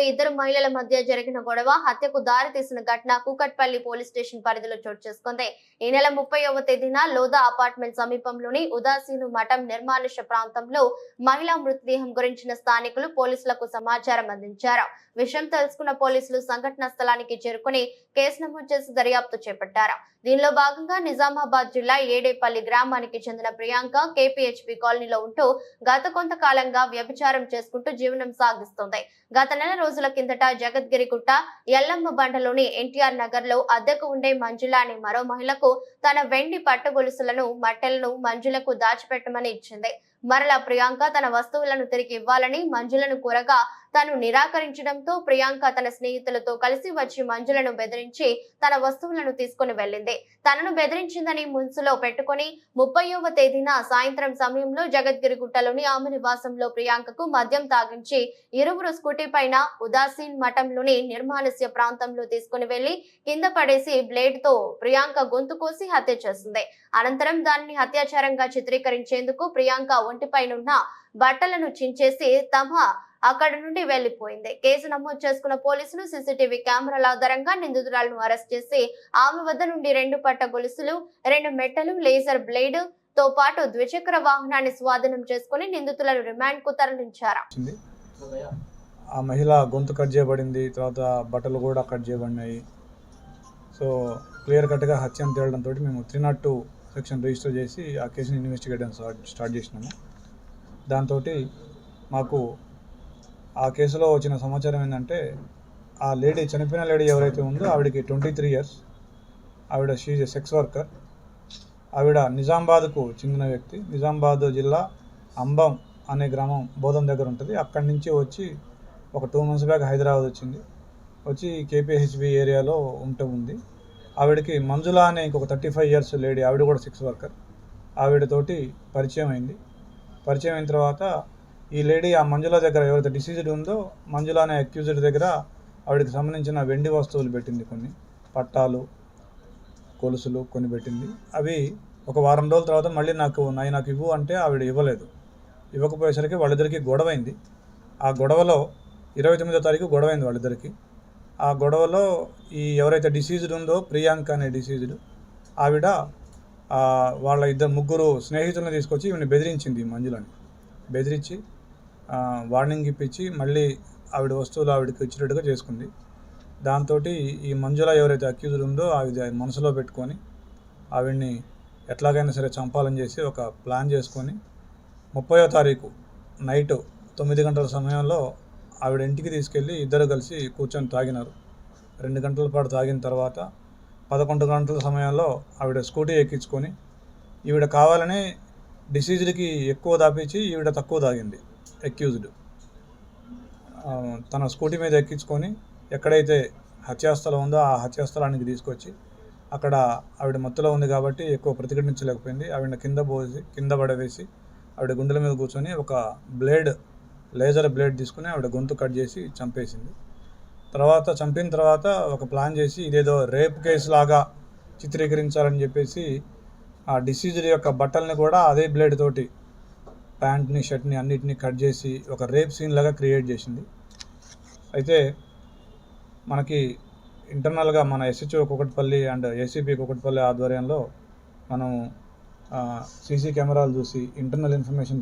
ఇద్దరు మహిళల మధ్య జరిగిన గొడవ హత్యకు దారి తీసిన ఘటన కూకట్పల్లి పోలీస్ స్టేషన్ పరిధిలో చోటు చేసుకుంది. ఈ నెల 30వ తేదీన లోదా అపార్ట్మెంట్ సమీపంలోని ఉదాసీను మఠం నిర్మానుష్య ప్రాంతంలో మహిళా మృతదేహం గురించిన స్థానికులు పోలీసులకు సమాచారం అందించారు. విషయం తెలుసుకున్న పోలీసులు సంఘటనా స్థలానికి చేరుకుని కేసు నమోదు చేసి దర్యాప్తు చేపట్టారు. దీనిలో భాగంగా నిజామాబాద్ జిల్లా ఏడేపల్లి గ్రామానికి చెందిన ప్రియాంక కేపీహెచ్పీ కాలనీలో ఉంటూ గత కొంతకాలంగా వ్యభిచారం చేసుకుంటూ జీవనం సాగిస్తోంది. గత నెల రోజుల కిందట జగద్గిరిగుట్ట ఎల్లమ్మ బండలోని ఎన్టీఆర్ నగర్ లో అద్దెకు ఉండే మంజుల అనే మరో మహిళకు తన వెండి పట్టుగొలుసులను మట్టెలను మంజులకు దాచిపెట్టమని ఇచ్చింది. మరలా ప్రియాంక తన వస్తువులను తిరిగి ఇవ్వాలని మంజులను కోరగా తను నిరాకరించడంతో ప్రియాంక తన స్నేహితులతో కలిసి వచ్చి మంజులను బెదిరించి తన వస్తువులను తీసుకుని వెళ్లింది. తనను బెదిరించిందని మనసులో పెట్టుకుని 30వ తేదీన సాయంత్రం సమయంలో జగద్గిరిగుట్టలోని ఆమె నివాసంలో ప్రియాంకకు మద్యం తాగించి ఇరువురు స్కూటీ పైన ఉదాసీన్ మఠంలోని నిర్మానుష్య ప్రాంతంలో తీసుకుని వెళ్లి కింద పడేసి బ్లేడ్ తో ప్రియాంక గొంతు కోసి హత్య చేసింది. అనంతరం దానిని హత్యాచారంగా చిత్రీకరించేందుకు ప్రియాంక ఒంటిపైనున్న బట్టలను చించేసి తమ అక్కడ నుండి వెళ్లిపోయింది. కేసు నమోదు చేసుకున్న పోలీసులు సీసీటీవీ కెమెరాల ఆధారంగా నిందితురాలను అరెస్ట్ చేసి ఆమె వద్ద నుండి 2 పట్ట గొలుసులు, 2 మెట్టలు, లేజర్ బ్లేడ్ తో పాటు ద్విచక్ర వాహనాన్ని స్వాధీనం చేసుకుని నిందితులను రిమాండ్ కు తరలించారు. ఆ మహిళ గొంతు కట్ చేయబడింది, తర్వాత బట్టలు కూడా కట్ చేయబడినాయి. సో క్లియర్ కట్గా హత్య అని తేలడంతో మేము 302 సెక్షన్ రిజిస్టర్ చేసి ఆ కేసుని ఇన్వెస్టిగేట్ స్టార్ట్ చేసినాము. దాంతో మాకు ఆ కేసులో వచ్చిన సమాచారం ఏంటంటే ఆ లేడీ, చనిపోయిన లేడీ ఎవరైతే ఉందో ఆవిడకి 23 ఇయర్స్, ఆవిడ షీజ్ ఎ సెక్స్ వర్కర్. ఆవిడ నిజామాబాద్కు చెందిన వ్యక్తి. నిజామాబాద్ జిల్లా అంబం అనే గ్రామం బోధం దగ్గర ఉంటుంది. అక్కడి నుంచి వచ్చి ఒక 2 months బ్యాక్ హైదరాబాద్ వచ్చింది. వచ్చి కేపీహెచ్బి ఏరియాలో ఉంది. ఆవిడకి మంజుల అనే ఇంకొక 35 ఇయర్స్ లేడీ, ఆవిడ కూడా సెక్స్ వర్కర్, ఆవిడతోటి పరిచయం అయింది. పరిచయం అయిన తర్వాత ఈ లేడీ ఆ మంజుల దగ్గర ఎవరైతే డిసీజ్డ్ ఉందో మంజుల అనే అక్యూజ్డ్ దగ్గర ఆవిడకి సంబంధించిన వెండి వస్తువులు పెట్టింది. కొన్ని పట్టాలు, కొలుసులు కొన్ని పెట్టింది. అవి ఒక వారం రోజుల తర్వాత మళ్ళీ నాకు ఇవ్వు అంటే ఆవిడ ఇవ్వలేదు. ఇవ్వకపోయేసరికి వాళ్ళిద్దరికి గొడవైంది. ఆ గొడవలో 29వ తారీఖు గొడవైంది వాళ్ళిద్దరికి. ఆ గొడవలో ఈ ఎవరైతే డిసీజ్డ్ ఉందో ప్రియాంక అనే డిసీజ్డ్ ఆవిడ వాళ్ళ ముగ్గురు స్నేహితులను తీసుకొచ్చి ఈమెను బెదిరించింది. మంజులని బెదిరించి వార్నింగ్ ఇప్పించి మళ్ళీ ఆవిడ వస్తువులు ఆవిడకి ఇచ్చినట్టుగా చేసుకుంది. దాంతో ఈ మంజుల ఎవరైతే అక్యూజ్డ్ ఉందో ఆవిడ మనసులో పెట్టుకొని ఆవిడ్ని ఎట్లాగైనా సరే చంపాలని చేసి ఒక ప్లాన్ చేసుకొని 30వ తారీఖు నైట్ 9 గంటల సమయంలో ఆవిడ ఇంటికి తీసుకెళ్ళి ఇద్దరు కలిసి కూర్చొని తాగినారు. 2 గంటల పాటు తాగిన తర్వాత 11 గంటల సమయంలో ఆవిడ స్కూటీ ఎక్కించుకొని ఈవిడ కావాలని డిసీజ్డ్కి ఎక్కువ దాపించి ఈవిడ తక్కువ తాగింది. అక్యూజ్డ్ తన స్కూటీ మీద ఎక్కించుకొని ఎక్కడైతే హత్యాస్థలం ఉందో ఆ హత్యాస్థలానికి తీసుకొచ్చి అక్కడ ఆవిడ మత్తులో ఉంది కాబట్టి ఎక్కువ ప్రతిఘటించలేకపోయింది. ఆవిడ కింద పడవేసి ఆవిడ గుండెల మీద కూర్చొని ఒక లేజర్ బ్లేడ్ తీసుకుని ఆవిడ గొంతు కట్ చేసి చంపేసింది. చంపిన తర్వాత ఒక ప్లాన్ చేసి ఇదేదో రేప్ కేసు లాగా చిత్రీకరించాలని చెప్పేసి ఆ డిసీజ్డ్ యొక్క బట్టల్ని కూడా అదే బ్లేడ్ తోటి ప్యాంట్ని, షర్ట్ని అన్నిటినీ కట్ చేసి ఒక రేప్ సీన్ లాగా క్రియేట్ చేసింది. అయితే మనకి ఇంటర్నల్గా మన SHO Kukatpally and ACP Kukatpally ఆధ్వర్యంలో మనం సీసీ కెమెరాలు చూసి ఇంటర్నల్ ఇన్ఫర్మేషన్